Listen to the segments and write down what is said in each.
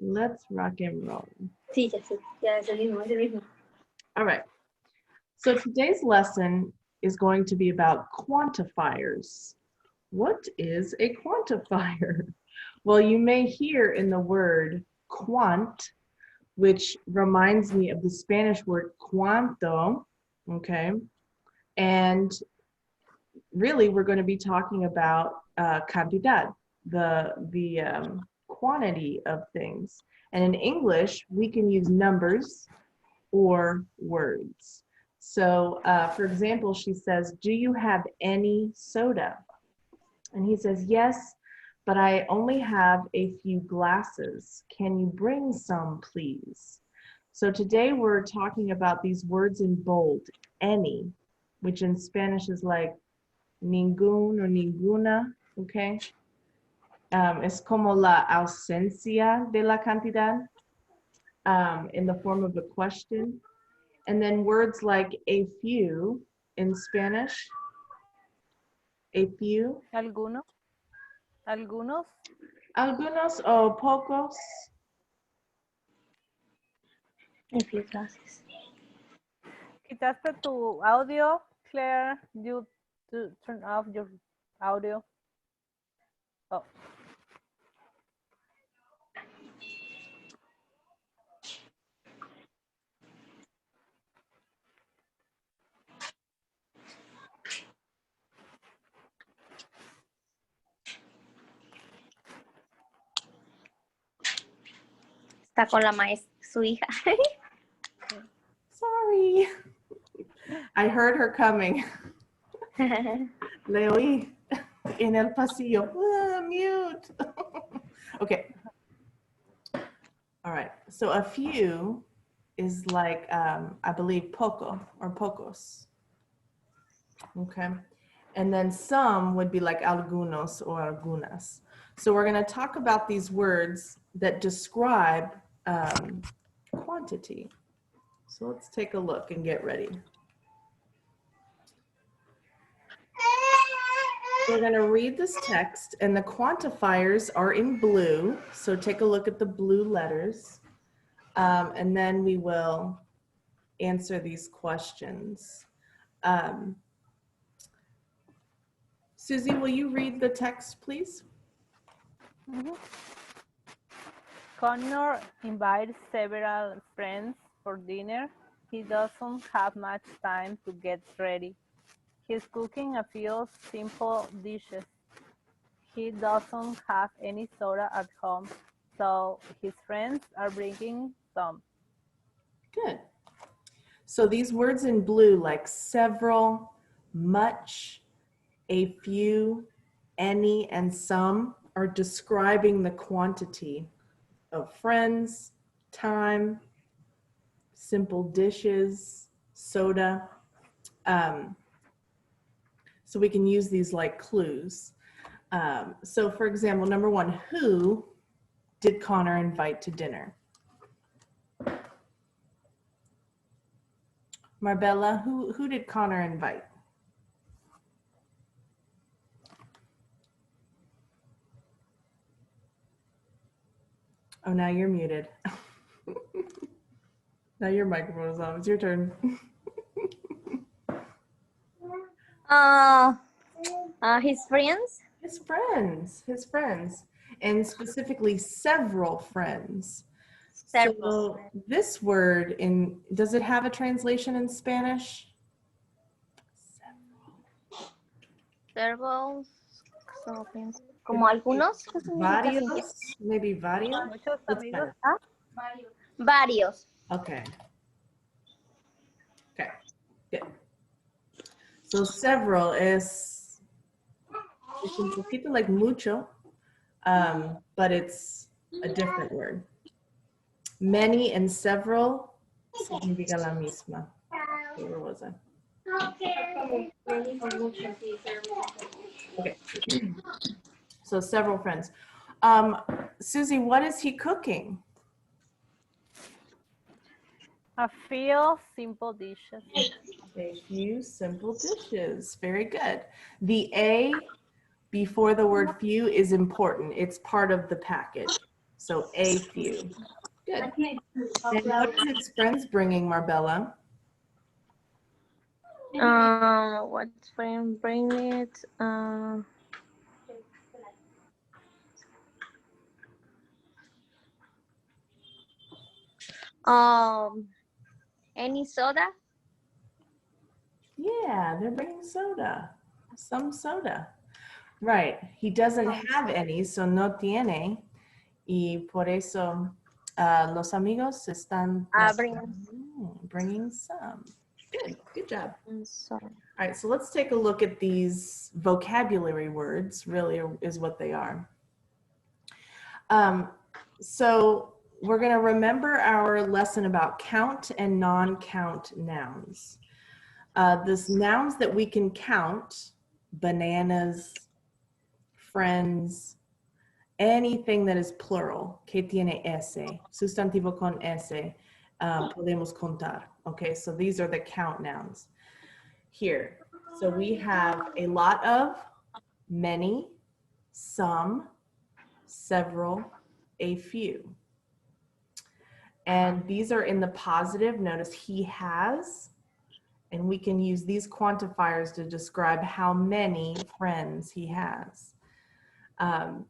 Let's rock and roll. Sí, ya es el mismo. All right. So today's lesson is going to be about quantifiers. What is a quantifier? Well, you may hear in the word quant, which reminds me of the Spanish word cuanto, okay? And really, we're going to be talking about cantidad, the quantity of things. And in English, we can use numbers or words. So, for example, she says, "Do you have any soda?" And he says, "Yes, but I only have a few glasses. Can you bring some, please?" So today we're talking about these words in bold, any, which in Spanish is like ningún or ninguna, okay? Es como la ausencia de la cantidad in the form of a question. And then words like a few in Spanish, a few. Algunos. Algunos. Algunos o pocos. A few glasses. Quitaste tu audio, Claire. You turn off your audio. Oh. Está con la maestra, su hija. Sorry. I heard her coming. Le oí en el pasillo. Mute. Okay. All right. So a few is like, I believe, poco or pocos. Okay. And then some would be like algunos or algunas. So we're going to talk about these words that describe quantity. So let's take a look and get ready. We're going to read this text, and the quantifiers are in blue. So take a look at the blue letters, and then we will answer these questions. Susie, will you read the text, please? Mm-hmm. Connor invites several friends for dinner. He doesn't have much time to get ready. He's cooking a few simple dishes. He doesn't have any soda at home, so his friends are bringing some. Good. So these words in blue, like several, much, a few, any, and some, are describing the quantity of friends, time, simple dishes, soda. So we can use these like clues. So for example, number one, who did Connor invite to dinner? Marbella, who did Connor invite? Oh, now you're muted. Now your microphone is on. It's your turn. His friends. His friends, and specifically several friends. Several. So this word, does it have a translation in Spanish? Several. Como algunos. Varios, maybe varios. Muchos amigos. Varios. Okay. Okay, good. So several es un poquito like mucho, but it's a different word. Many and several significa la misma. Where was I? Okay. So several friends. Susie, what is he cooking? A few simple dishes. A few simple dishes. Very good. The A before the word few is important. It's part of the package. So a few. Good. And what is his friends bringing, Marbella? What's friend bring it? Any soda? Yeah, they're bringing soda. Some soda. Right. He doesn't have any, so no tiene. Y por eso los amigos están Bring bringing some. Good. Good job. soda. All right, so let's take a look at these vocabulary words, really is what they are. So we're going to remember our lesson about count and non-count nouns. This nouns that we can count, bananas, friends, anything that is plural, que tiene ese, sustantivo con ese, podemos contar. Okay, so these are the count nouns. Here, so we have a lot of, many, some, several, a few. And these are in the positive. Notice he has, and we can use these quantifiers to describe how many friends he has. And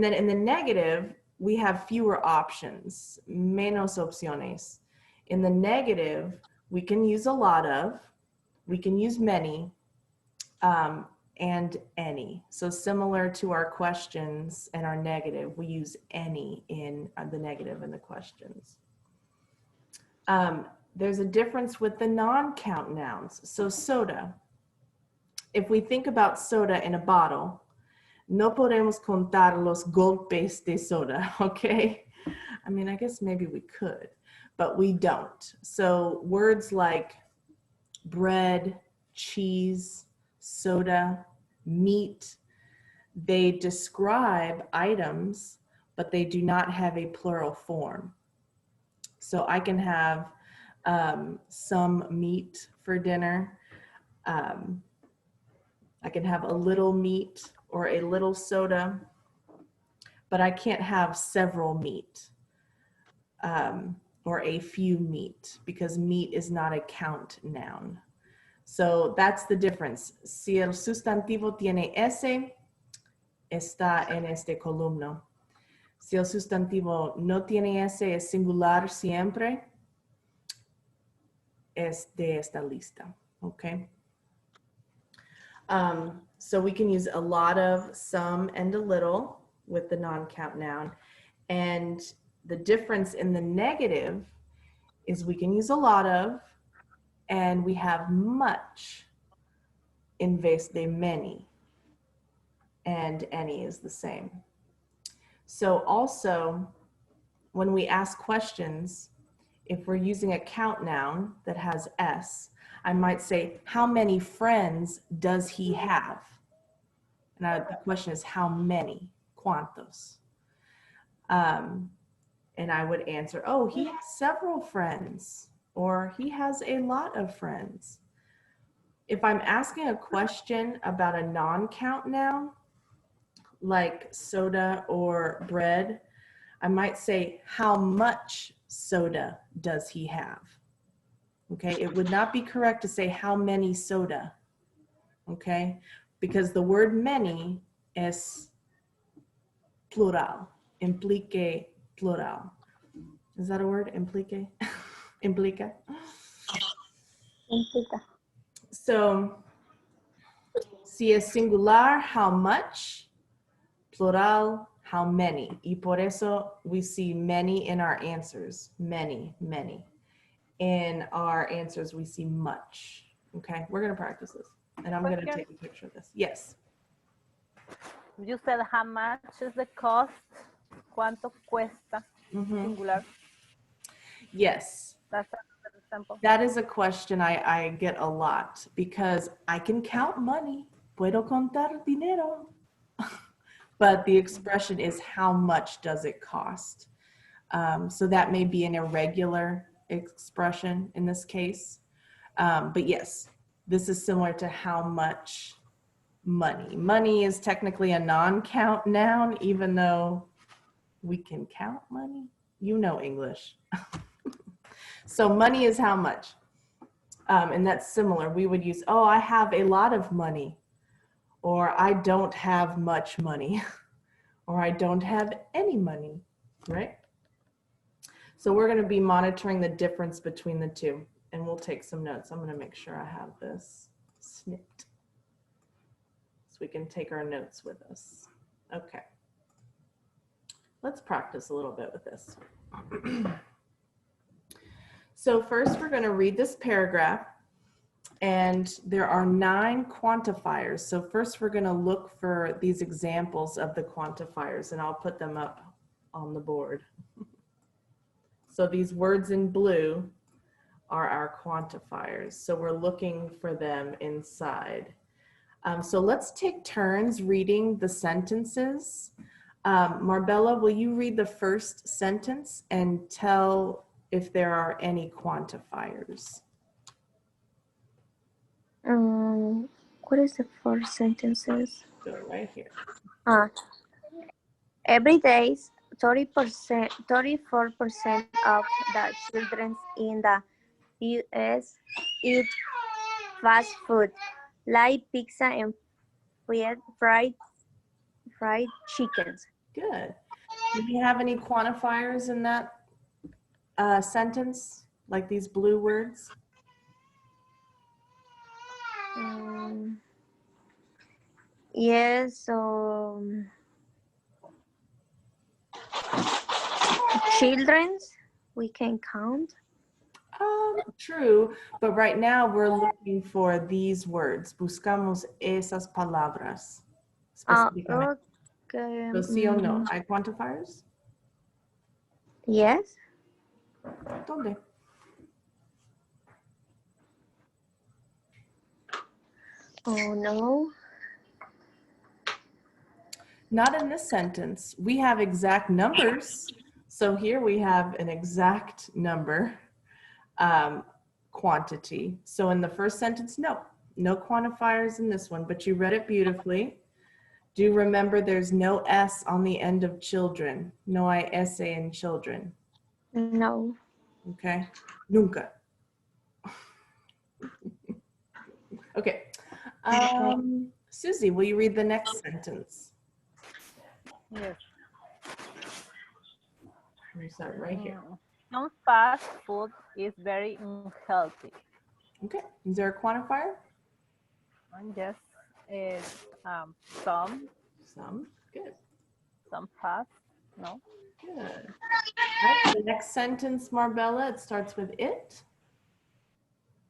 then in the negative, we have fewer options, menos opciones. In the negative, we can use a lot of, we can use many, and any. So similar to our questions and our negative, we use any in the negative and the questions. There's a difference with the non-count nouns. So soda, if we think about soda in a bottle, no podemos contar los golpes de soda, okay? I mean, I guess maybe we could, but we don't. So words like bread, cheese, soda, meat, they describe items, but they do not have a plural form. So I can have some meat for dinner. I can have a little meat or a little soda, but I can't have several meat or a few meat because meat is not a count noun. So that's the difference. Si el sustantivo tiene ese, está en este columno. Si el sustantivo no tiene ese, es singular siempre, es de esta lista, okay? So we can use a lot of, some, and a little with the non-count noun. And the difference in the negative is we can use a lot of, and we have much in vez de many. And any is the same. So also, when we ask questions, if we're using a count noun that has S, I might say, how many friends does he have? And the question is, how many? ¿Cuántos? And I would answer, oh, he has several friends, or he has a lot of friends. If I'm asking a question about a non-count noun, like soda or bread, I might say, how much soda does he have? Okay, it would not be correct to say how many soda, okay? Because the word many es plural, implique plural. Is that a word, implique? Implica? So, si es singular, how much? Plural, how many? Y por eso we see many in our answers. Many, many. In our answers, we see much. Okay, we're going to practice this. And I'm going to take a picture of this. Yes. You said how much is the cost? ¿Cuánto cuesta? Singular. Yes. That's an example. That is a question I get a lot because I can count money. Puedo contar dinero. But the expression is how much does it cost? So that may be an irregular expression in this case. But yes, this is similar to how much money. Money is technically a non-count noun, even though We can count money. You know English. So money is how much? And that's similar. We would use, oh, I have a lot of money, or I don't have much money, or I don't have any money, right? So we're going to be monitoring the difference between the two, and we'll take some notes. I'm going to make sure I have this snipped so we can take our notes with us. Okay. Let's practice a little bit with this. So first we're going to read this paragraph, and there are 9 quantifiers. So first we're going to look for these examples of the quantifiers, and I'll put them up on the board. So these words in blue are our quantifiers. So we're looking for them inside. So let's take turns reading the sentences. Marbella, will you read the first sentence and tell if there are any quantifiers? What is the first sentences? Go right here. Every day, 34% of the children in the U.S. eat fast food, like pizza and fried chickens. Good. Do you have any quantifiers in that sentence, like these blue words? Yes, children's we can count. True, but right now we're looking for these words. Buscamos esas palabras. Específicamente. Okay. So, sí o no, ¿hay quantifiers? Yes. ¿Dónde? Oh no. Not in this sentence. We have exact numbers. So here we have an exact number, quantity. So in the first sentence, no quantifiers in this one, but you read it beautifully. Do remember there's no S on the end of children. No hay S in children. No. Okay. Nunca. Okay. Susie, will you read the next sentence? Yes. Let me start right here. Some fast food is very unhealthy. Okay. Is there a quantifier? Yes. It's some. Some. Good. Some fast. No. Good. Right, the next sentence, Marbella, it starts with it.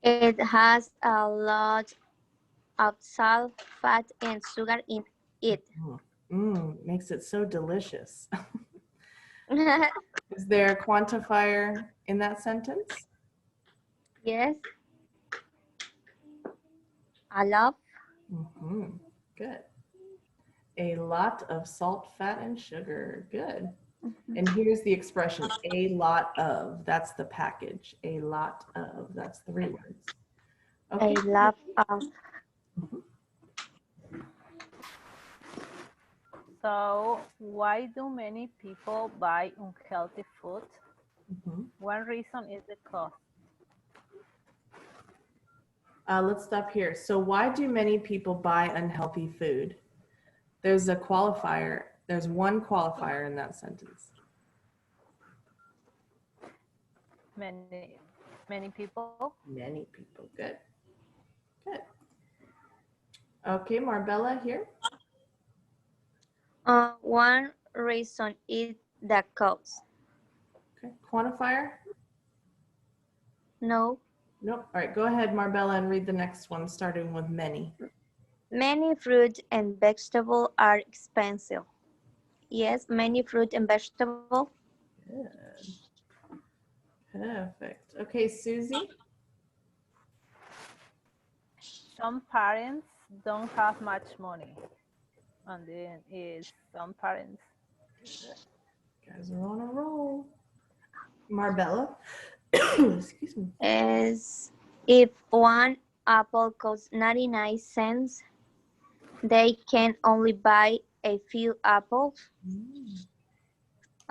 It has a lot of salt, fat, and sugar in it. Makes it so delicious. Is there a quantifier in that sentence? Yes. A lot. Good. A lot of salt, fat, and sugar. Good. And here's the expression, a lot of. That's the package. A lot of. That's 3 words. Okay. A lot of. So why do many people buy unhealthy food? One reason is the cost. Let's stop here. So why do many people buy unhealthy food? There's a qualifier. There's one qualifier in that sentence. Many people. Many people. Good. Good. Okay, Marbella here. One reason is the cost. Okay. Quantifier? No. Nope. All right, go ahead, Marbella, and read the next one, starting with many. Many fruit and vegetables are expensive. Yes, many fruit and vegetables. Good. Perfect. Okay, Susie? Some parents don't have much money. And then is some parents. You guys are on a roll. Marbella? Excuse me. Is if one apple costs 99 cents, they can only buy a few apples.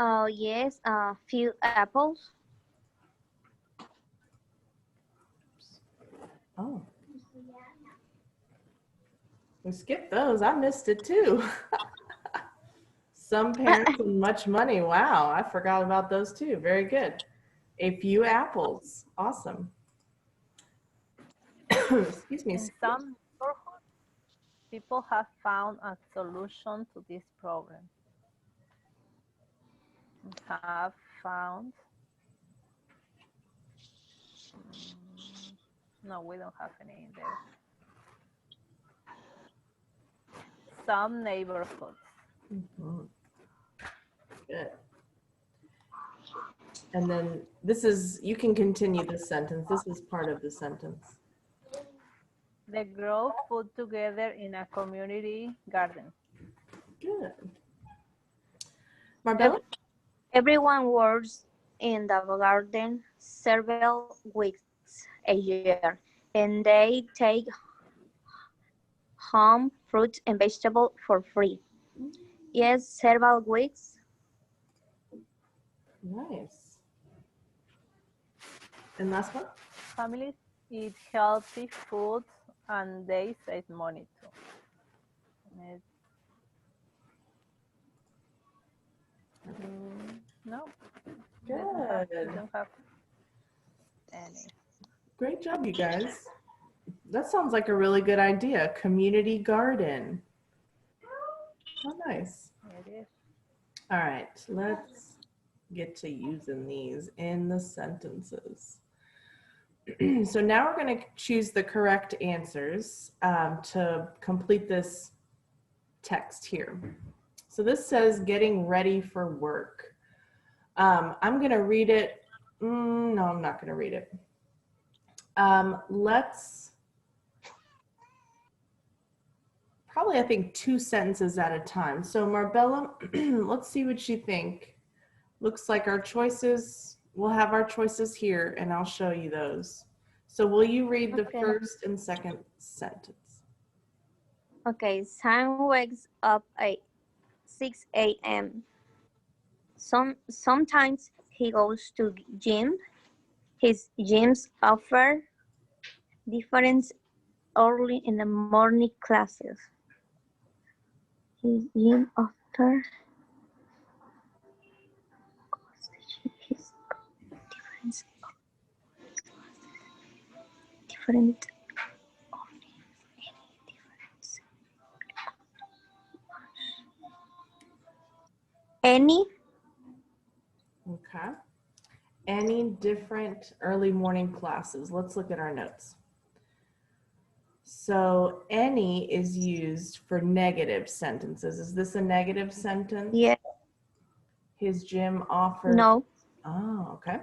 Oh, yes, a few apples. Oh, we skipped those. I missed it too. Some parents and much money. Wow, I forgot about those too. Very good. A few apples. Awesome. Excuse me. In some neighborhoods, people have found a solution to this problem. Have found. No, we don't have any in there. Some neighborhoods. Mhm. Good. And then this is, you can continue the sentence. This is part of the sentence. They grow food together in a community garden. Good. Marbella? Everyone works in the garden several weeks a year, and they take home fruit and vegetables for free. Yes, several weeks. Nice. And last one? Families eat healthy food and they save money too. No, we Good. don't have any. Great job, you guys. That sounds like a really good idea. Community garden. Oh, nice. It is. All right, let's get to using these in the sentences. So now we're going to choose the correct answers to complete this text here. So this says getting ready for work. I'm going to read it. No, I'm not going to read it. Let's probably, I think, 2 sentences at a time. So Marbella, let's see what you think. Looks like our choices, we'll have our choices here and I'll show you those. So will you read the Okay. first and second sentence? Okay, Sam wakes up at 6 a.m. Sometimes he goes to gym. His gyms offer different early in the morning classes. His gym offer his different any Okay. Any different early morning classes? Let's look at our notes. So any is used for negative sentences. Is this a negative sentence? yeah His gym offers. no Oh, okay.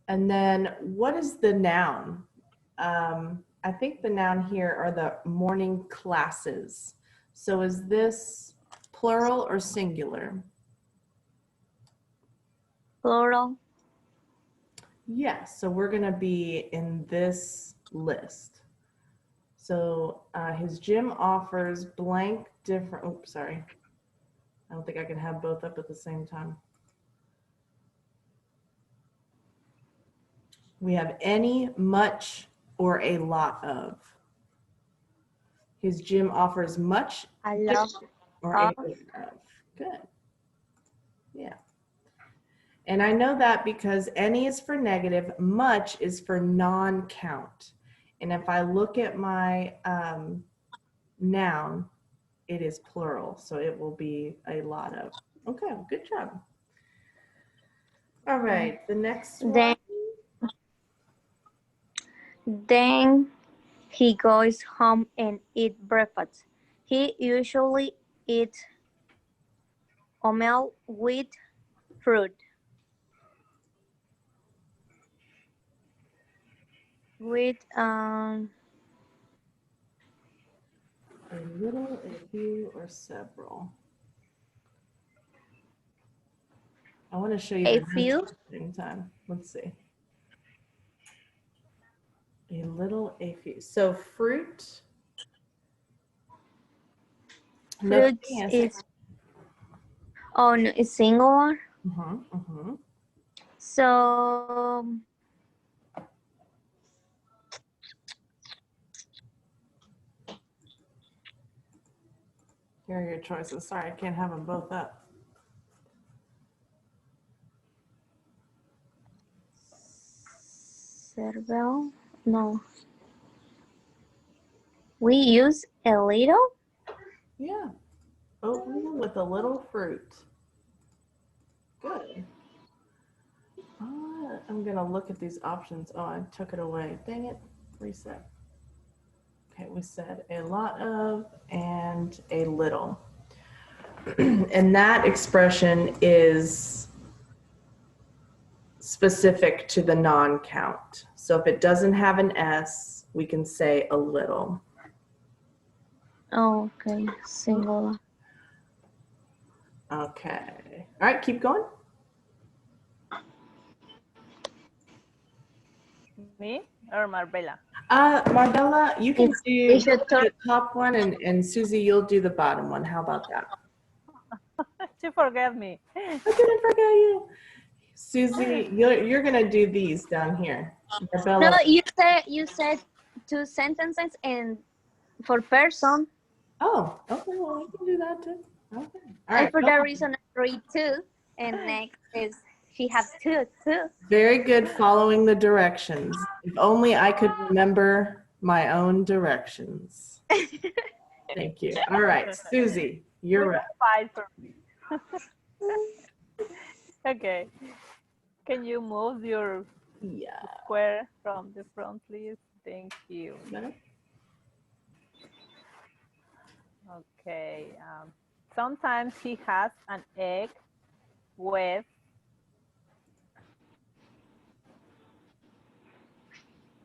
And then what is the noun? I think the noun here are the morning classes. So is this plural or singular? plural Yes, so we're going to be in this list. So his gym offers blank different, oops, sorry. I don't think I can have both up at the same time. We have any, much, or a lot of. His gym offers much a lot or a of lot of. Good. Yeah. And I know that because any is for negative, much is for non-count. And if I look at my noun, it is plural, so it will be a lot of. Okay, good job. All right, the next one. then he goes home and eat breakfast. He usually eats oatmeal with fruit. With A little, a few, or several. I want to show you a the few notes at the same time. Let's see. A little, a few. So fruit. No, fruits is Oh, no, it's singular. So Here are your choices. Sorry, I can't have them both up. cereal. No. We use a little. Yeah. Oatmeal with a little fruit. Good. I'm going to look at these options. Oh, I took it away. Dang it. Reset. Okay, we said a lot of and a little. And that expression is specific to the non-count. So if it doesn't have an S, we can say a little. Oh, okay, singular. Okay. All right, keep going. Me or Marbella? Marbella, you can do should the top one, and Susie, you'll do the bottom one. How about that? She forget me. I didn't forget you. Susie, you're gonna do these down here. No, Marbella. you said 2 sentences and for person. Oh, okay. Well, we can do that too. Okay. All And right. for Go that on. reason, I read 2. And next is she has 2 too. Very good following the directions. If only I could remember my own directions. Thank you. All right, Susie, you're up. Fight for me. Okay. Can you move your Yeah. square from the front, please? Thank you. Okay. Sometimes he has an egg with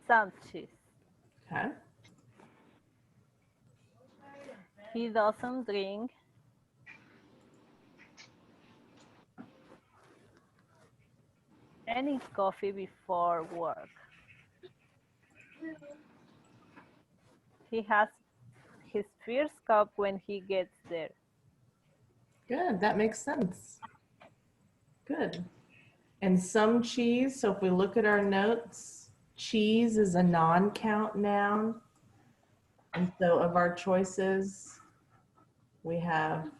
some cheese. Okay. He doesn't drink any coffee before work. He has his first cup when he gets there. Good. That makes sense. Good. And some cheese. So if we look at our notes, cheese is a non-count noun. And so of our choices, we have,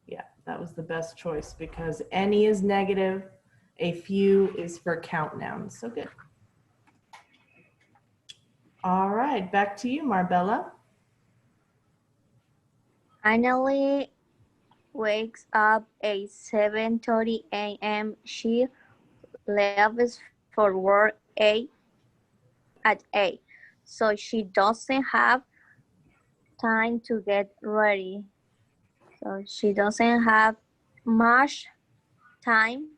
yeah, that was the best choice because any is negative, a few is for count nouns. So good. All right, back to you, Marbella. Finally wakes up at 7:30 a.m. She leaves for work at 8. So she doesn't have time to get ready. So she doesn't have much time.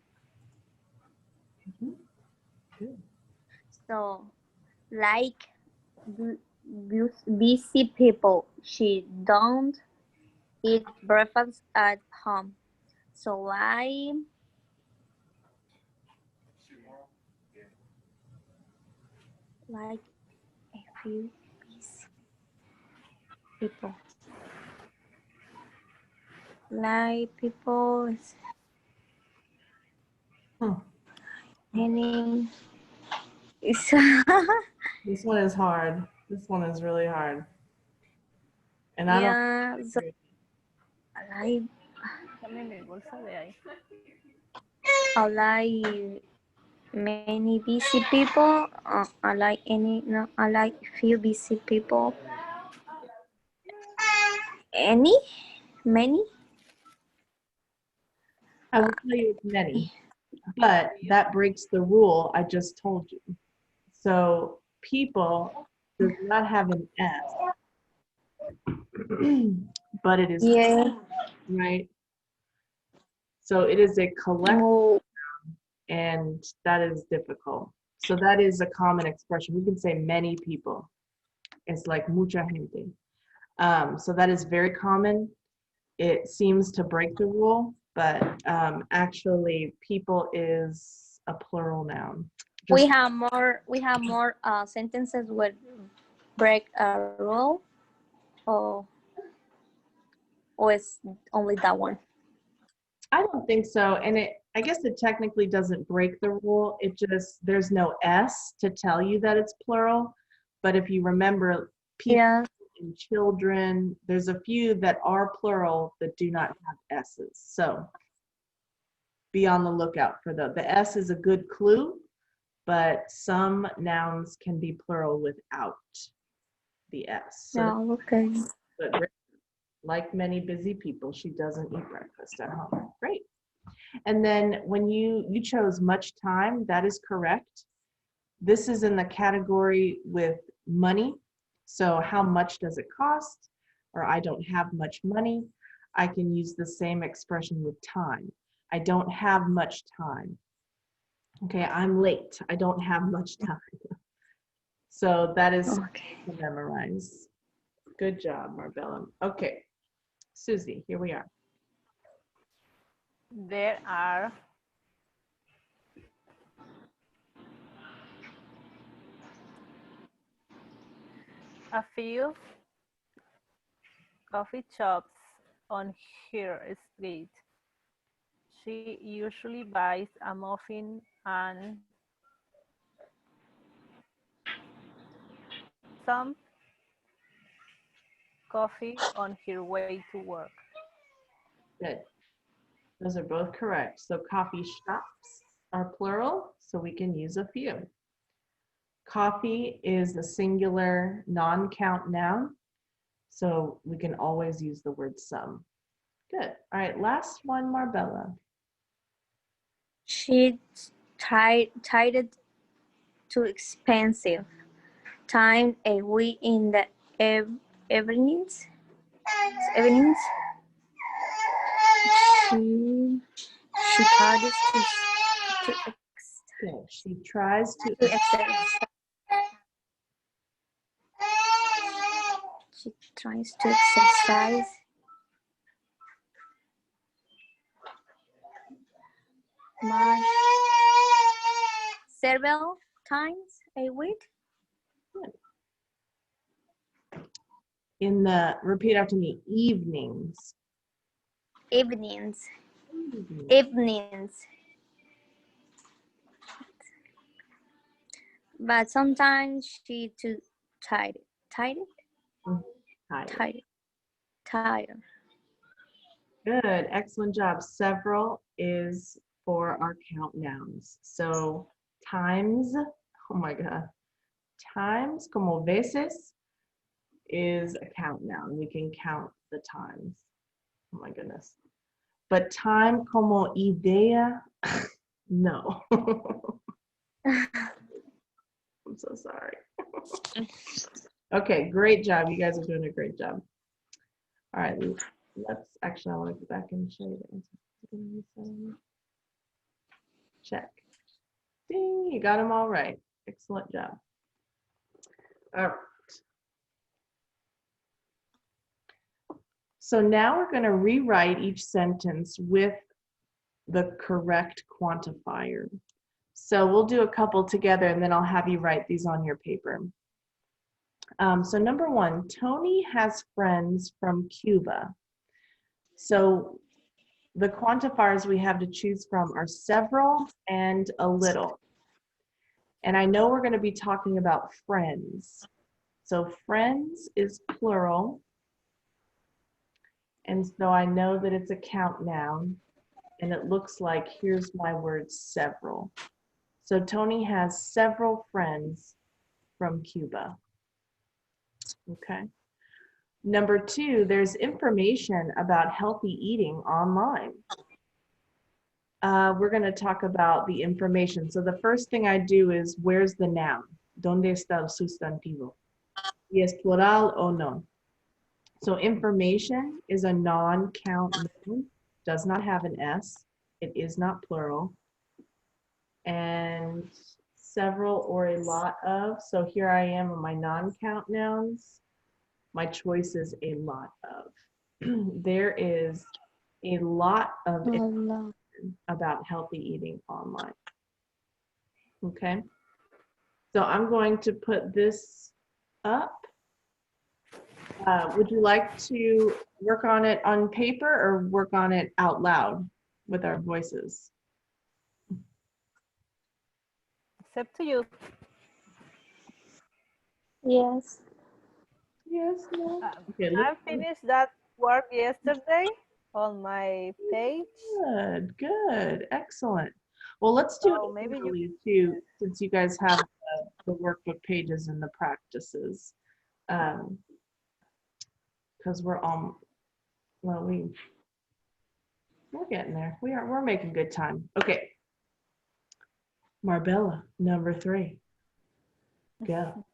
Good. So like busy people, she don't eat breakfast at home. So like a few busy people. Like people meaning it's This one is hard. This one is really hard. And I don't. yeah, so like Dame mi bolsa de ahí. I like many busy people. I like any no. I like few busy people. Any, many. I will tell you it's many, but that breaks the rule I just told you. So people does not have an S, but it is Yeah. right. So it is a collective, Oh, and that is difficult. So that is a common expression. We can say many people. It's like mucha gente. So that is very common. It seems to break the rule, but actually people is a plural noun. we Just have more. We have more sentences with break a rule, or or it's only that one. I don't think so. And I guess it technically doesn't break the rule. It just, there's no S to tell you that it's plural. But if you remember, people Yeah. and children, there's a few that are plural that do not have S's. So be on the lookout for the S is a good clue, but some nouns can be plural without the S. So No, okay. but like many busy people, she doesn't eat breakfast at home. Great. And then when you chose much time, that is correct. This is in the category with money. So how much does it cost? Or I don't have much money. I can use the same expression with time. I don't have much time. Okay, I'm late. I don't have much time. So that is Okay. to memorize. Good job, Marbella. Okay, Susie, here we are. There are a few coffee shops on her street. She usually buys a muffin and some coffee on her way to work. Good. Those are both correct. So coffee shops are plural, so we can use a few. Coffee is a singular non-count noun, so we can always use the word some. Good. All right, last one, Marbella. She tried it too expensive. Time away in the evenings. Evenings. She tried Good. She tries to, to exercise. She tries to exercise much several times a week. in the, repeat after me, evenings. Evenings. Evenings. Evenings. But sometimes she too tired. Tired? Tired. Tired. Good, excellent job. Several is for our count nouns. So times, oh my God, times, como veces, is a count noun. We can count the times. Oh my goodness. But time como idea, no. I'm so sorry. Okay, great job. You guys are doing a great job. All right, let's actually, I want to go back and show you the answer. Check. Ding, you got them all right. Excellent job. All right. So now we're going to rewrite each sentence with the correct quantifier. So we'll do a couple together and then I'll have you write these on your paper. So number one, Tony has friends from Cuba. So the quantifiers we have to choose from are several and a little. And I know we're going to be talking about friends. So friends is plural. And so I know that it's a count noun. And it looks like, here's my word, several. So Tony has several friends from Cuba. Okay. Number two, there's information about healthy eating online. We're going to talk about the information. So the first thing I do is, where's the noun? ¿Dónde está el sustantivo? ¿Y es plural o no? So information is a non-count noun, does not have an S. It is not plural. And several or a lot of. So here I am on my non-count nouns. My choice is a lot of. There is a lot of information about healthy eating online. Okay. So I'm going to put this up. Would you like to work on it on paper or work on it out loud? with our voices. It's up to you. Yes, Yes. no. Um, Okay, I finished that work yesterday on my page. good, excellent. Well, let's do it So maybe you orally too, since you guys have the workbook pages and the practices. Because we're all, well, we're getting there. We're making good time. Okay, Marbella, number 3. Go.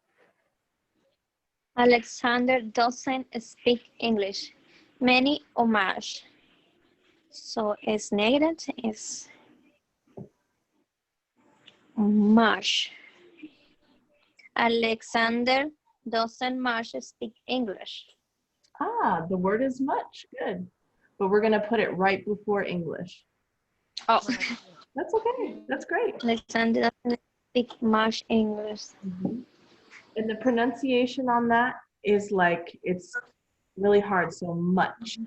Alexander doesn't speak English. Many homage. So it's negative is much. Alexander doesn't much speak English. Ah, the word is much. Good. But we're going to put it right before English. Oh, That's okay. That's great. Alexander doesn't speak much English. Mhm. And the pronunciation on that is like, it's really hard. So much.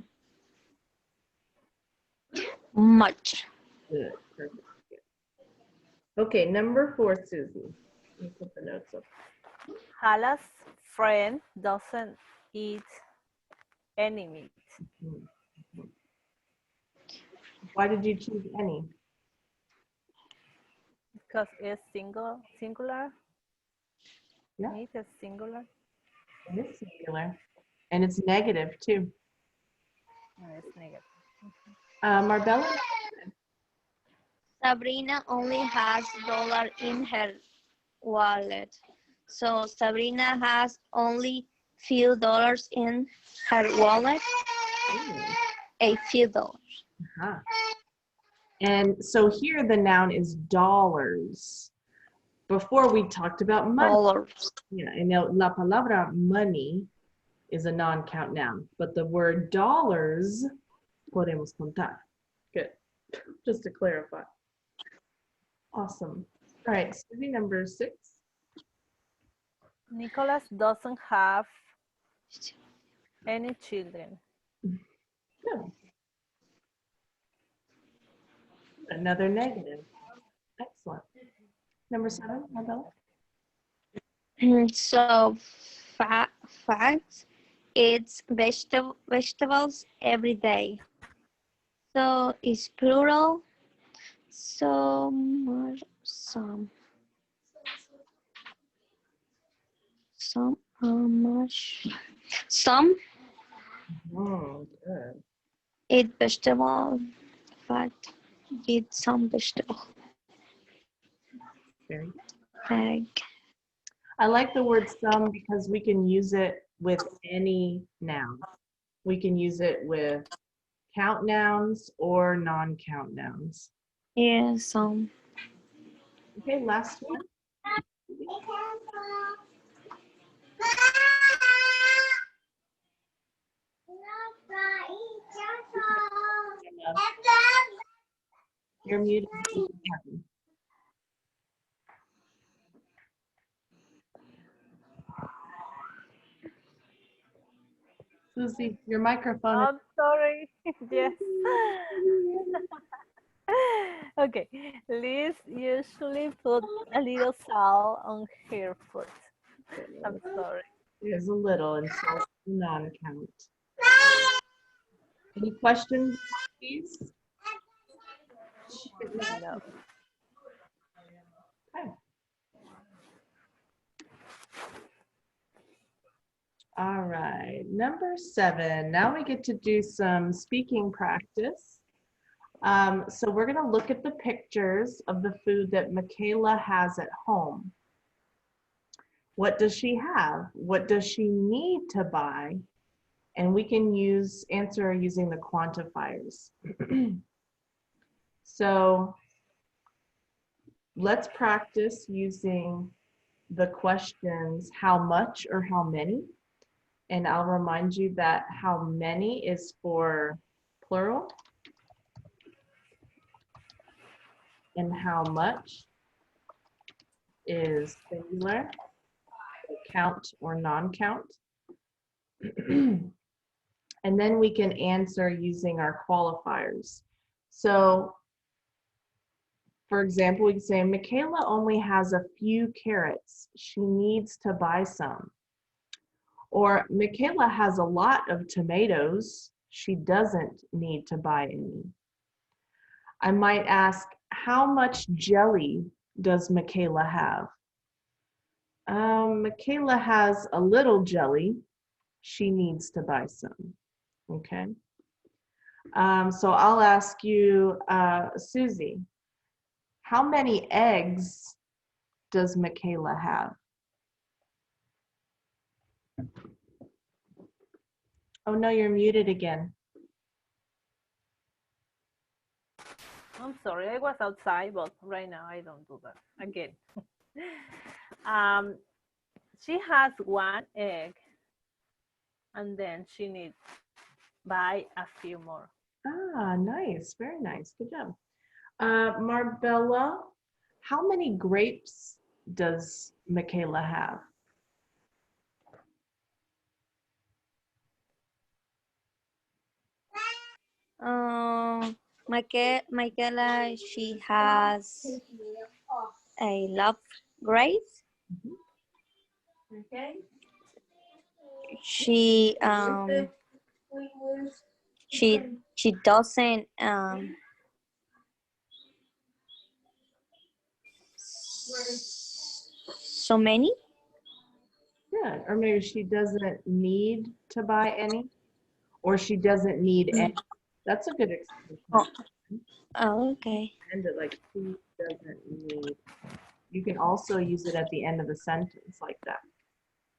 Much. Good. Perfect. Good. Okay, number 4, Susie. Let me put the notes up. Hala's friend doesn't eat any meat Mhm. Why did you choose any? because it's singular. Yeah. Meat is singular. It is singular. And it's negative too. No, it's negative. Marbella? Sabrina only has dollar in her wallet. So Sabrina has only few dollars in her wallet. A few dollars. Uh-huh. And so here the noun is dollars. Before we talked about money. Dollars. Yeah, and now la palabra money is a non-count noun, but the word dollars podemos contar. Good, just to clarify. Awesome. All right, Susie, number 6. Nicholas doesn't have any children. Good. Another negative. Excellent. Number 7, Marbella. So facts, it's vegetables every day. So it's plural. So much, some, much, some Oh, good. eat vegetable, fact, eat some vegetable. Very good. Egg. I like the word some because we can use it with any noun. We can use it with count nouns or non-count nouns. Yeah, some. Okay, last one. You're muted. Susie, your microphone is. I'm sorry. Yes. Okay. Liz usually put a little salt on her food. I'm sorry. There's a little and so non-count. Any questions, please? No. Okay. All right, number 7. Now we get to do some speaking practice. So we're going to look at the pictures of the food that Michaela has at home. What does she have? What does she need to buy? And we can answer using the quantifiers. So let's practice using the questions how much or how many. And I'll remind you that how many is for plural and how much is singular, count or non-count. And then we can answer using our qualifiers. So, for example, we can say, Michaela only has a few carrots. She needs to buy some. Or, Michaela has a lot of tomatoes. She doesn't need to buy any. I might ask, how much jelly does Michaela have? Michaela has a little jelly. She needs to buy some. Okay. So I'll ask you, Susie, how many eggs does Michaela have? Oh no, you're muted again. I'm sorry, I was outside, but right now I don't do that again. She has one egg, and then she needs buy a few more. Ah, nice, very nice, good job. Marbella, how many grapes does Michaela have? Michaela, she has a love grace. She she doesn't so many. Good, or maybe she doesn't need to buy any, or she doesn't need any. That's a good expression. Oh, oh, okay. End it like she doesn't need. You can also use it at the end of the sentence like that.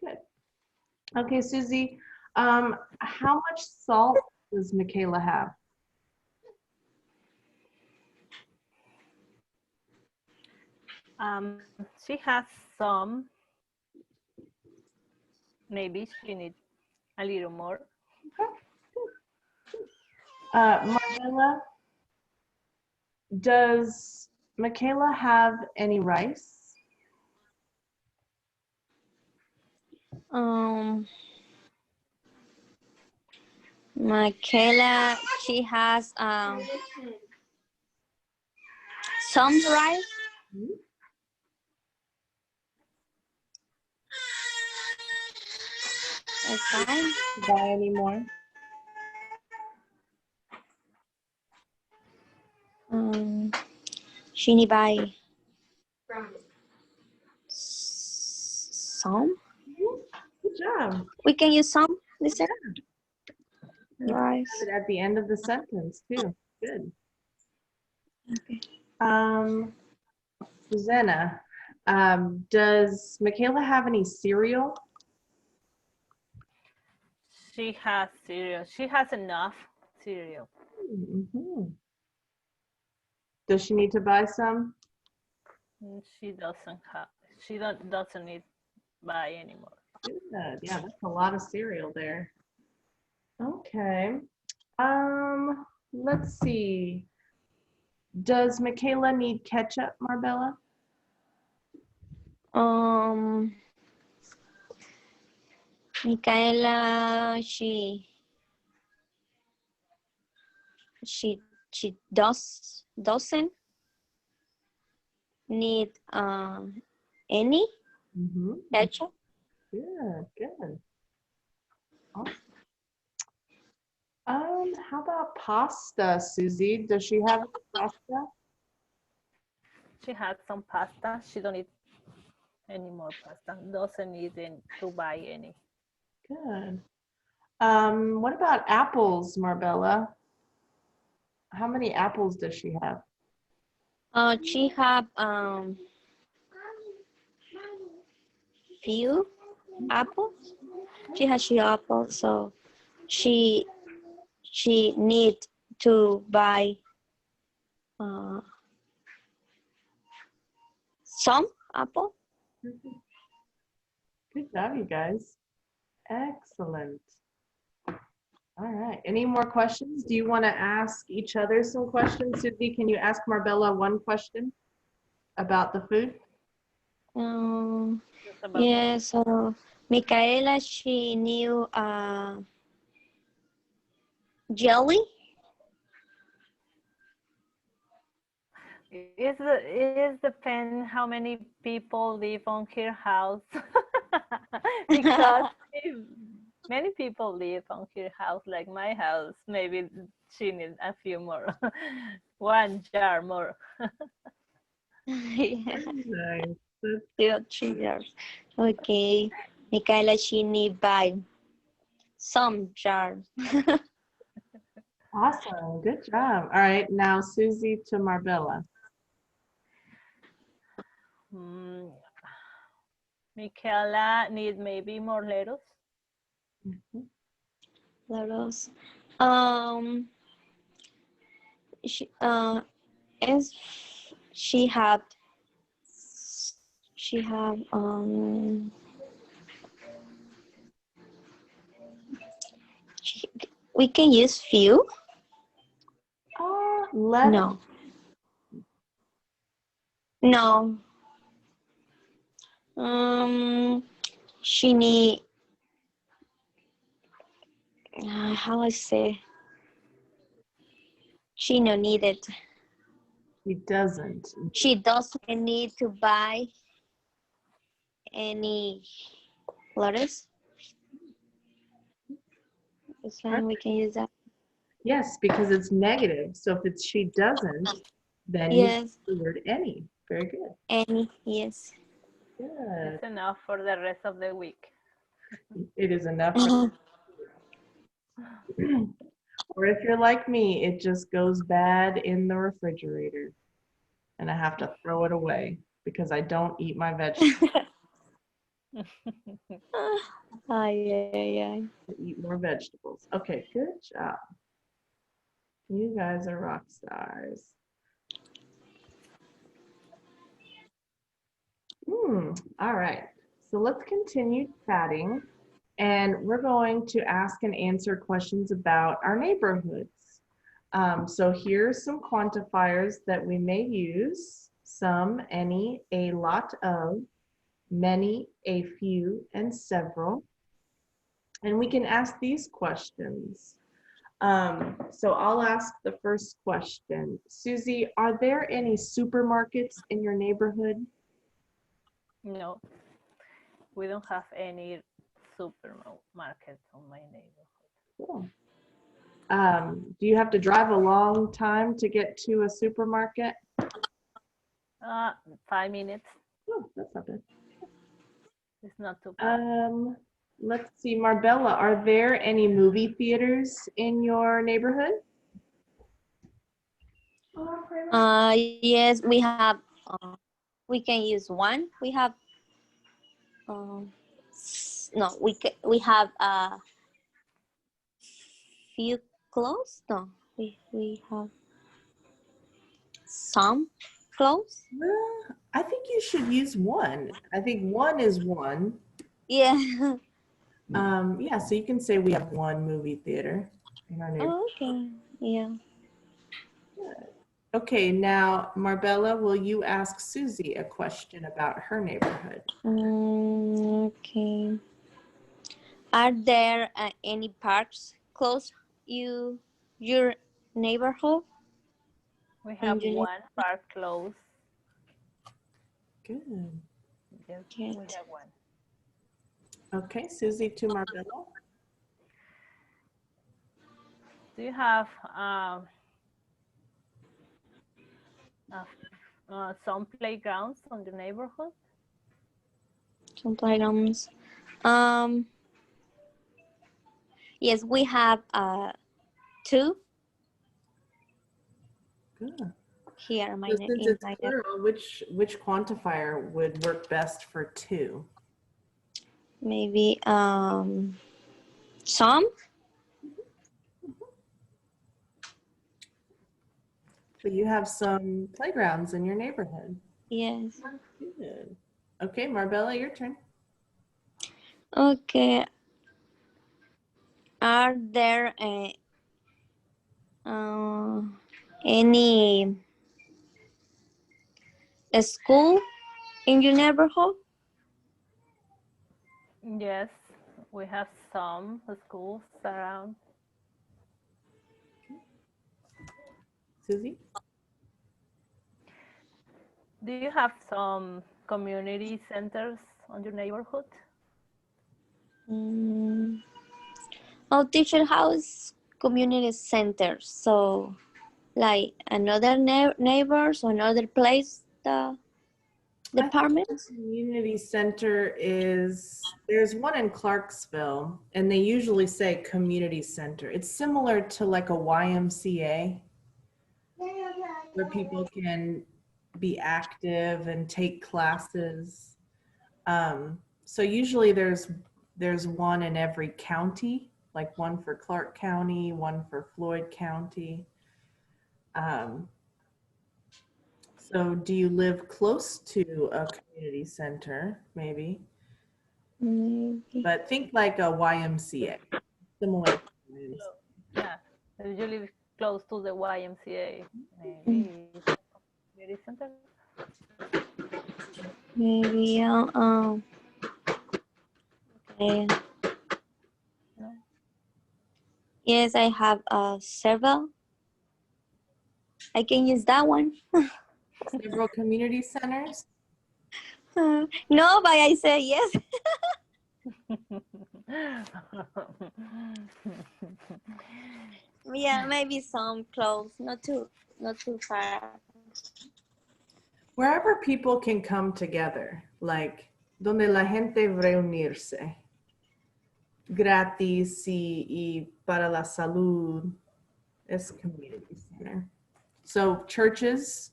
Good. Okay, Susie, how much salt does Michaela have? She has some. Maybe she needs a little more. Marcella, does Michaela have any rice? Michaela, she has some rice. Hmm? It's fine. Buy any more? She need buy some. Good job. We can use some. This You rice. have it at the end of the sentence too. Good. Okay. Susanna, does Michaela have any cereal? She has cereal. She has enough cereal. Mm-hmm. Does she need to buy some? She doesn't have. She doesn't need buy anymore. Good. Yeah, that's a lot of cereal there. Okay. Let's see. Does Michaela need ketchup, Marbella? Michaela, she doesn't need any Mm-hmm. ketchup. Good, good. Awesome. How about pasta, Susie? Does she have pasta? She has some pasta. She don't need any more pasta. Doesn't need to buy any. Good. What about apples, Marbella? How many apples does she have? She have few apples. She has few apples, so she need to buy some apple. Good job, you guys. Excellent. All right. Any more questions? Do you want to ask each other some questions? Susie, can you ask Marbella one question about the food? Yeah, so Michaela, she knew jelly. It depends how many people live on her house. Because if many people live on her house, like my house, maybe she needs a few more. One jar more. Yeah, Nice. 2 or 3 years. Okay. Michaela, she need buy some jars. Awesome. Good job. All right. Now, Susie to Marbella. Mm, Michaela need maybe more lettuce. Mhm. Lettuce. Um, she is she have she have she, we can use few. Less. No, no. Um, she need how I say she no need it. He doesn't. She doesn't need to buy any lettuce. It's fine. We can use that. Yes, because it's negative. So if it's she doesn't, then you Yes, the word any. Very good. any. Yes. Good. It's enough for the rest of the week. It is enough. Or if you're like me, it just goes bad in the refrigerator and I have to throw it away because I don't eat my vegetables. Ay, ay, ay. I eat more vegetables. Okay, good job. You guys are rock stars. All right. So let's continue chatting. And we're going to ask and answer questions about our neighborhoods. So here's some quantifiers that we may use: some, any, a lot of, many, a few, and several. And we can ask these questions. So I'll ask the first question. Susie, are there any supermarkets in your neighborhood? No, we don't have any supermarket on my neighborhood. Cool. Do you have to drive a long time to get to a supermarket? 5 minutes. Oh, that's not bad. It's not too bad. Let's see, Marbella, are there any movie theaters in your neighborhood? Yes, we have. We can use one. We have. No, we have few clothes. No, we have some clothes. I think you should use one. I think one is one. Yeah. Yeah, so you can say we have one movie theater in our neighborhood. Oh, okay. Yeah. Okay, now Marbella, will you ask Susie a question about her neighborhood? Okay. Are there any parks close your neighborhood? We In have your one park close. Good. Yes, we neighborhood? have one. Okay, Susie to Marbella. Do you have some playgrounds on your neighborhood? Some playgrounds. Um. Yes, we have two Good. here in my So since in it's my plural, which quantifier would work best for two? maybe some. So you have some playgrounds in your neighborhood. Yes. Good. Okay, Marbella, your turn. Okay. Are there uh, any school in your neighborhood? Yes, we have some schools around. Susie? Do you have some community centers on your neighborhood? Mm. Oh, teacher house community center. So, like another neighbors or another place, the I think department. the community center is, there's one in Clarksville, and they usually say community center. It's similar to like a YMCA where people can be active and take classes. So usually there's one in every county, like one for Clark County, one for Floyd County. Um, so do you live close to a community center, maybe? Maybe. But think like a YMCA, similar to YMCA. Yeah, you live close to the YMCA. Maybe community center. Maybe. Okay. No. Yes, I have several. I can use that one. Several community centers. No, but I say yes. Yeah, maybe some close, not too far. Wherever people can come together, like donde la gente reunirse, gratis y para la salud, es community center. So churches,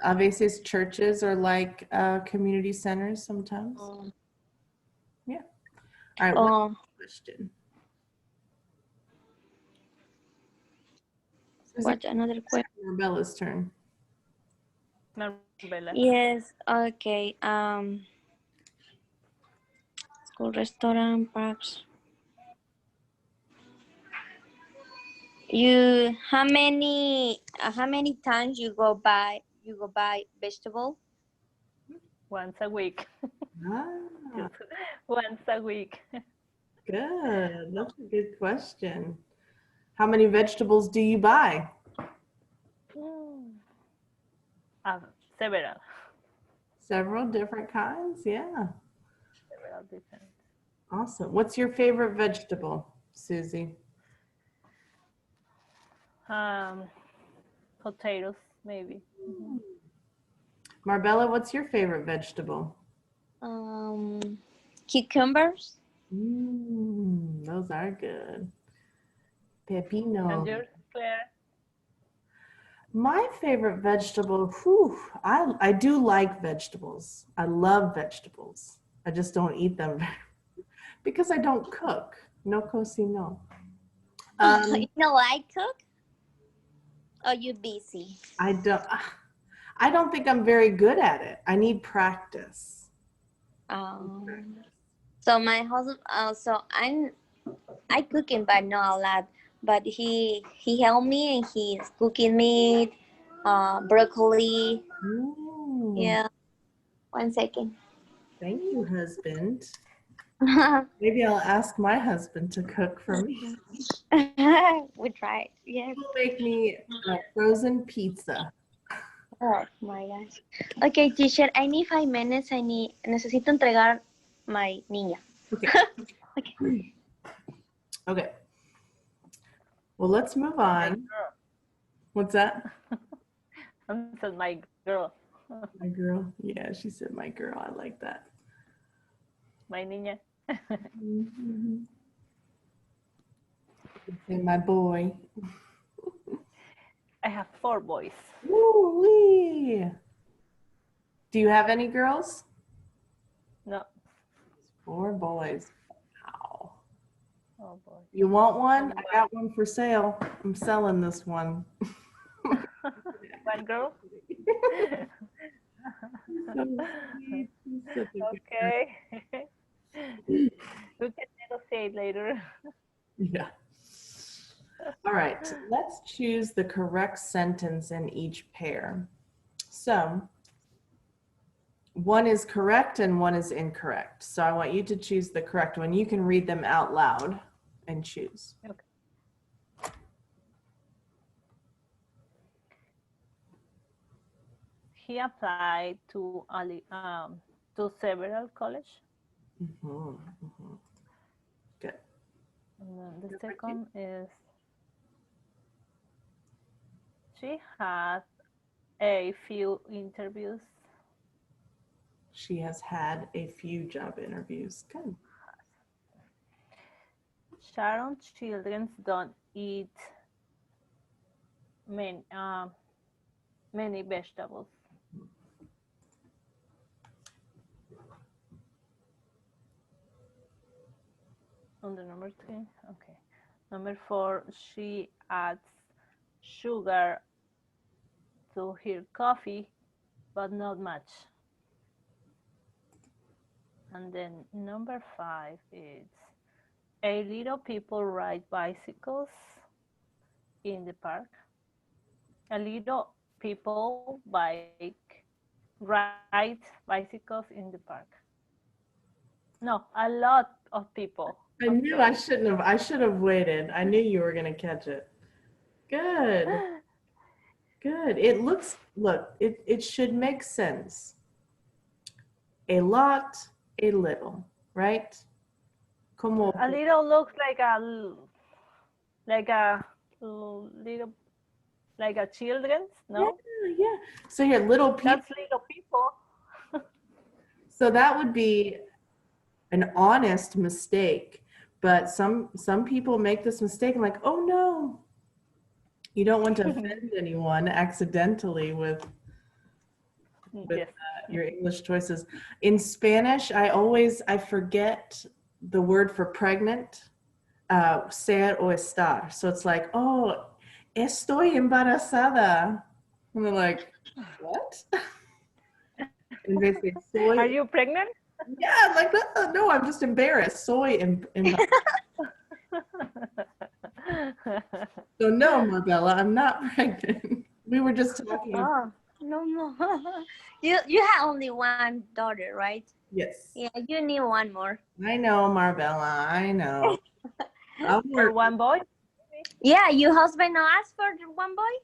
a veces churches are like community centers sometimes. Yeah. All right, one question. What another question? Marbella's turn. Marbella. Yes, okay. School, restaurant, parks. How many times you go buy vegetable? Once a week. Ah, Once a week. good. That's a good question. How many vegetables do you buy? Several. Several different kinds? Yeah. Several different. Awesome. What's your favorite vegetable, Susie? Potatoes, maybe. Marbella, what's your favorite vegetable? Cucumbers. Those are good. Pepino. And yours, Claire? My favorite vegetable, I do like vegetables. I love vegetables. I just don't eat them because I don't cook. No cocino. You don't like cook? Or you busy? I don't think I'm very good at it. I need practice. So my husband, so I cooking, but not a lot. But he helped me, and he's cooking meat, broccoli. Yeah. 1 second. Thank you, husband. Maybe I'll ask my husband to cook for me. We tried. Yes. He'll make me a frozen pizza. Oh my gosh. Okay, teacher, I need 5 minutes. Necesito entregar my niña. Okay. Okay. Okay. Well, let's move on. What's that? I said my girl. My girl. Yeah, she said my girl. I like that. My niña. Say my boy. I have 4 boys. Woo-wee. Do you have any girls? No. 4 boys. Wow. Oh boy. You want one? I got one for sale. I'm selling this one. One girl? Okay. We can negotiate later. Yeah. All right, let's choose the correct sentence in each pair. So one is correct and one is incorrect. So I want you to choose the correct one. You can read them out loud and choose. Okay. he applied to several colleges. Mhm, mhm. Good. And then the second is she had a few interviews. She has had a few job interviews. Good. Sharon's children don't eat many, many vegetables. On the number 3, okay. Number 4, she adds sugar to her coffee, but not much. And then number 5 is a little people ride bicycles in the park. A little people ride bicycles in the park. No, a lot of people. I knew I shouldn't have. I should have waited. I knew you were going to catch it. Good. Good. It looks, look, it should make sense. A lot, a little, right? Como, A little looks like a little like a children's, no? yeah. So here, little people. That's little people. So that would be an honest mistake. But some people make this mistake and like, oh no, you don't want to offend anyone accidentally with Yes. your English choices. In Spanish, I forget the word for pregnant, ser o estar. So it's like, oh, estoy embarazada. And they're like, what? And they say, soy. Are you pregnant? Yeah, I'm like, no, I'm just embarrassed. Soy embarazada. So no, Marbella, I'm not pregnant. We were just talking. Oh, no. You have only one daughter, right? Yes. Yeah, you need one more. I know, Marbella. I know. I'll Or work. one boy? Yeah, your husband now asked for one boy?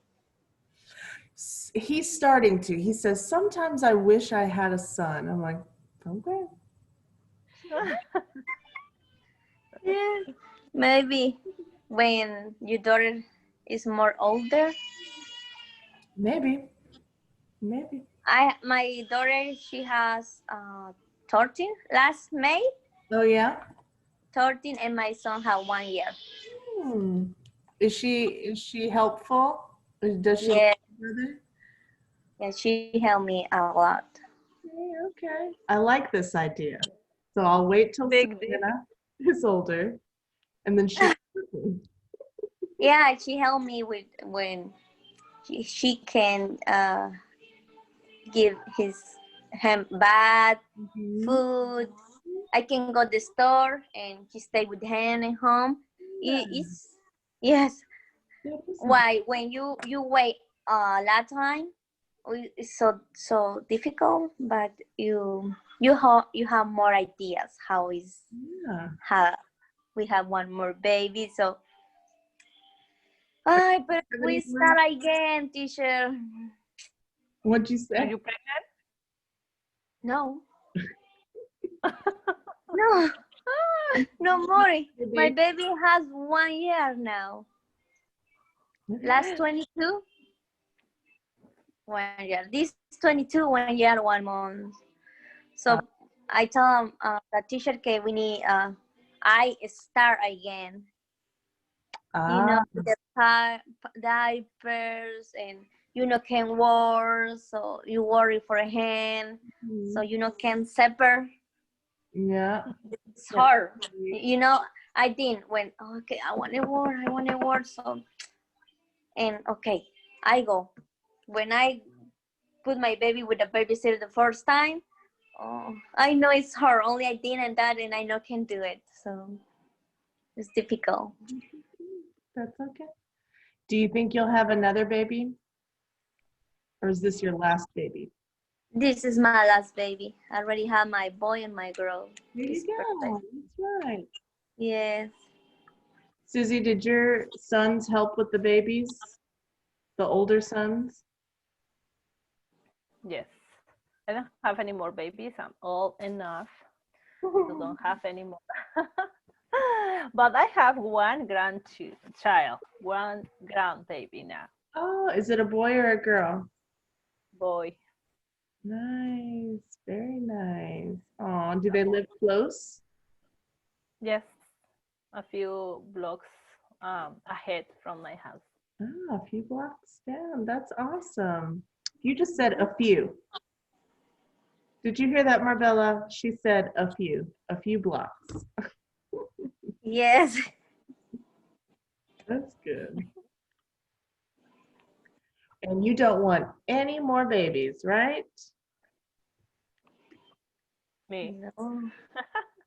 He's starting to. He says, sometimes I wish I had a son. I'm like, okay. Yeah. Maybe when your daughter is more older. Maybe. My daughter, she has 13 last May. Oh, yeah? 13, and my son have 1 year. Hmm. Is she helpful? Does she Yeah, like your brother? yeah, she helped me a lot. Okay. I like this idea. So I'll wait till Big deal. Savannah is older, and then she. Yeah, she helped me with when she can give him bath, Mhm. food. I can go to the store and she stay with him at home. It's yes. Why when you wait that time, it's so difficult, but you have more ideas how Yeah. how we have one more baby. So but we start again, teacher. What'd you Are say? you pregnant? No. No. No more. My baby has 1 year now. Last 22, 1 year. This 22, 1 year, 1 month. So I tell the teacher, okay, we need I start again. The diapers and can work, so you worry for a hand, so can separate. Yeah. It's hard. I didn't when okay, I want to work, so and okay, I go. When I put my baby with a babysitter the first time, oh, I know it's hard. Only I didn't that, and I know can do it. So it's difficult. That's okay. Do you think you'll have another baby? Or is this your last baby? This is my last baby. I already have my boy and my girl. There It's you go. perfect. That's right. Yes. Susie, did your sons help with the babies? The older sons? Yes. I don't have any more babies. I'm old enough to don't have any more. But I have one grandchild, one grandbaby now. Oh, is it a boy or a girl? Boy. Nice, very nice. Oh, do A they boy. live close? Yes, a few blocks ahead from my house. Ah, a few blocks down. That's awesome. You just said a few. Did you hear that, Marbella? She said a few blocks. Yes. That's good. And you don't want any more babies, right? Me, No.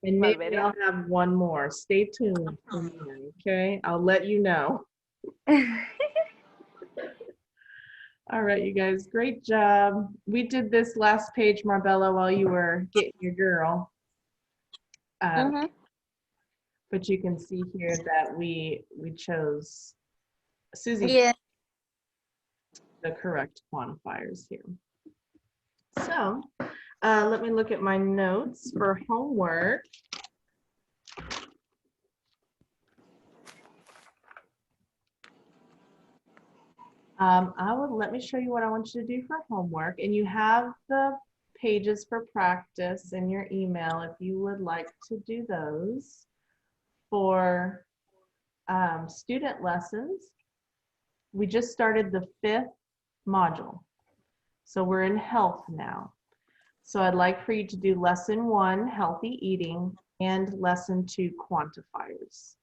And maybe Marberia. I'll have one more. Stay tuned for more, okay? I'll let you know. All right, you guys, great job. We did this last page, Marbella, while you were getting your girl. Mhm. But you can see here that we chose, Susie, Yeah. the correct quantifiers here. So let me look at my notes for homework. Let me show you what I want you to do for homework. And you have the pages for practice in your email if you would like to do those. For student lessons, we just started the 5th module. So we're in health now. So I'd like for you to do lesson 1, healthy eating, and lesson 2, quantifiers.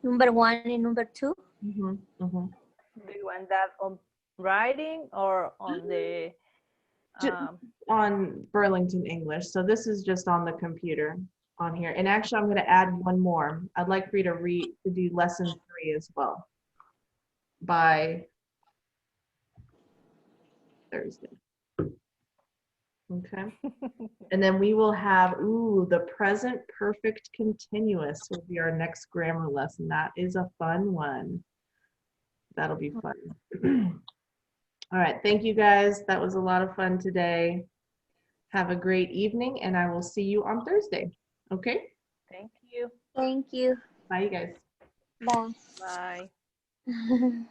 Number 1 and number 2. Mm-hmm, mm-hmm. Do you want that on writing or on the On Burlington English. So this is just on the computer on here. And actually, I'm going to add one more. I'd like for you to do lesson 3 as well by Thursday. Okay. And then we will have, the present perfect continuous will be our next grammar lesson. That is a fun one. That'll be fun. All right. Thank you guys. That was a lot of fun today. Have a great evening, and I will see you on Thursday. Okay? Thank you. Thank you. Bye, you guys. Bye. Bye.